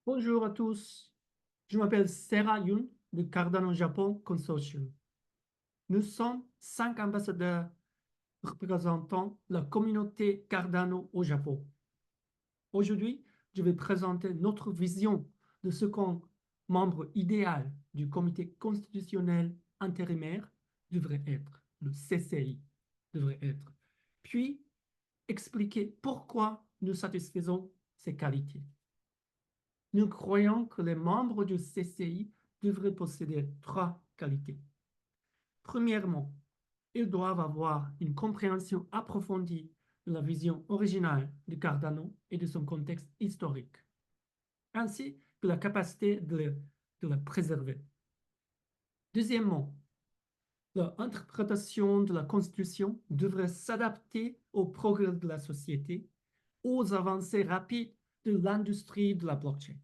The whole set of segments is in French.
Bonjour à tous, je m'appelle Sera Yun de Cardano Japon Consortium. Nous sommes 5 ambassadeurs représentant la communauté Cardano au Japon. Aujourd'hui, je vais présenter notre vision de ce qu'un membre idéal du comité constitutionnel intérimaire devrait être, le CCI devrait être, puis expliquer pourquoi nous satisfaisons ces qualités. Nous croyons que les membres du CCI devraient posséder 3 qualités. Premièrement, ils doivent avoir une compréhension approfondie de la vision originale de Cardano et de son contexte historique, ainsi que la capacité de la préserver. Deuxièmement, leur interprétation de la Constitution devrait s'adapter aux progrès de la société, aux avancées rapides de l'industrie de la blockchain.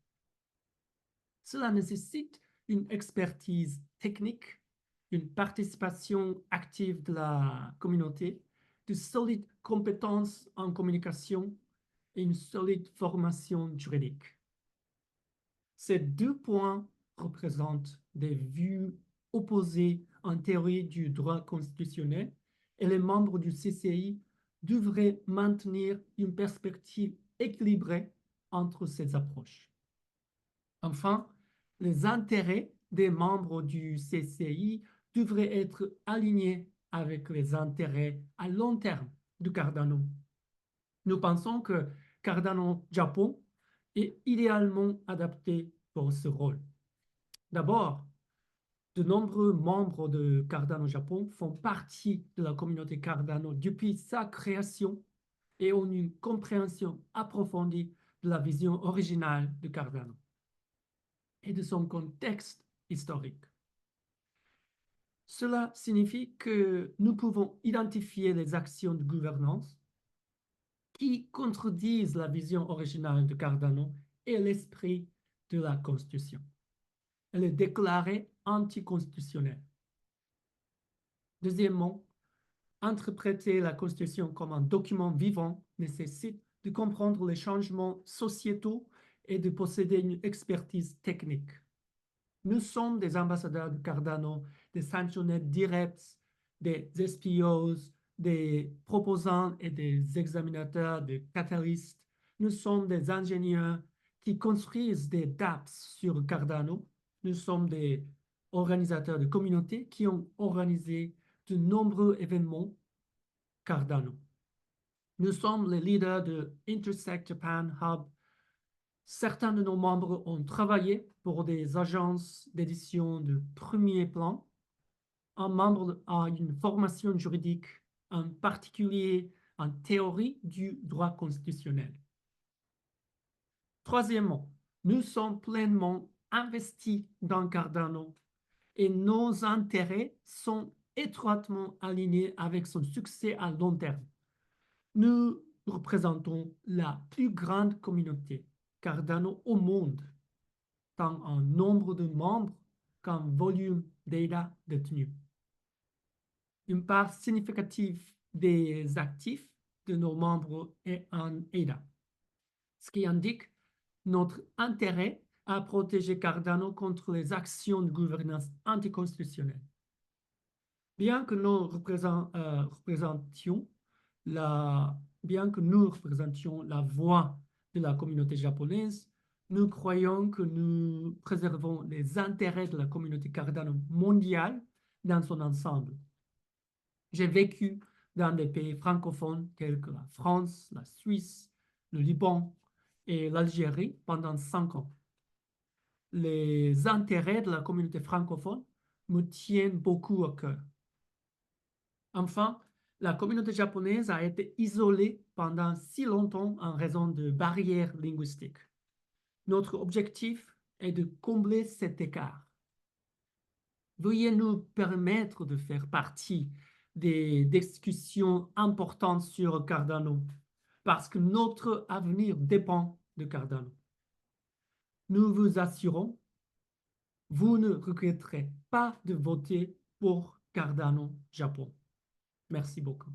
Cela nécessite une expertise technique, une participation active de la communauté, de solides compétences en communication et une solide formation juridique. Ces 2 points représentent des vues opposées en théorie du droit constitutionnel et les membres du CCI devraient maintenir une perspective équilibrée entre ces approches. Enfin, les intérêts des membres du CCI devraient être alignés avec les intérêts à long terme de Cardano. Nous pensons que Cardano Japon est idéalement adapté pour ce rôle. D'abord, de nombreux membres de Cardano Japon font partie de la communauté Cardano depuis sa création et ont une compréhension approfondie de la vision originale de Cardano et de son contexte historique. Cela signifie que nous pouvons identifier les actions de gouvernance qui contredisent la vision originale de Cardano et l'esprit de la Constitution. Elle est déclarée anticonstitutionnelle. Deuxièmement, interpréter la Constitution comme un document vivant nécessite de comprendre les changements sociétaux et de posséder une expertise technique. Nous sommes des ambassadeurs de Cardano, des sanctionnaires directs, des SPOs, des proposants et des examinateurs de catalystes. Nous sommes des ingénieurs qui construisent des dApps sur Cardano. Nous sommes des organisateurs de communautés qui ont organisé de nombreux événements Cardano. Nous sommes les leaders de Intersect Japan Hub. Certains de nos membres ont travaillé pour des agences d'édition de premier plan. Un membre a une formation juridique, en particulier en théorie du droit constitutionnel. Troisièmement, nous sommes pleinement investis dans Cardano et nos intérêts sont étroitement alignés avec son succès à long terme. Nous représentons la plus grande communauté Cardano au monde, tant en nombre de membres qu'en volume d'ADA détenus. Une part significative des actifs de nos membres est en ADA, ce qui indique notre intérêt à protéger Cardano contre les actions de gouvernance anticonstitutionnelle. Bien que nous représentions la voix de la communauté japonaise, nous croyons que nous préservons les intérêts de la communauté Cardano mondiale dans son ensemble. J'ai vécu dans des pays francophones tels que la France, la Suisse, le Liban et l'Algérie pendant 5 ans. Les intérêts de la communauté francophone me tiennent beaucoup à cœur. Enfin, la communauté japonaise a été isolée pendant si longtemps en raison de barrières linguistiques. Notre objectif est de combler cet écart. Veuillez nous permettre de faire partie des discussions importantes sur Cardano, parce que notre avenir dépend de Cardano. Nous vous assurons, vous ne regretterez pas de voter pour Cardano Japon. Merci beaucoup.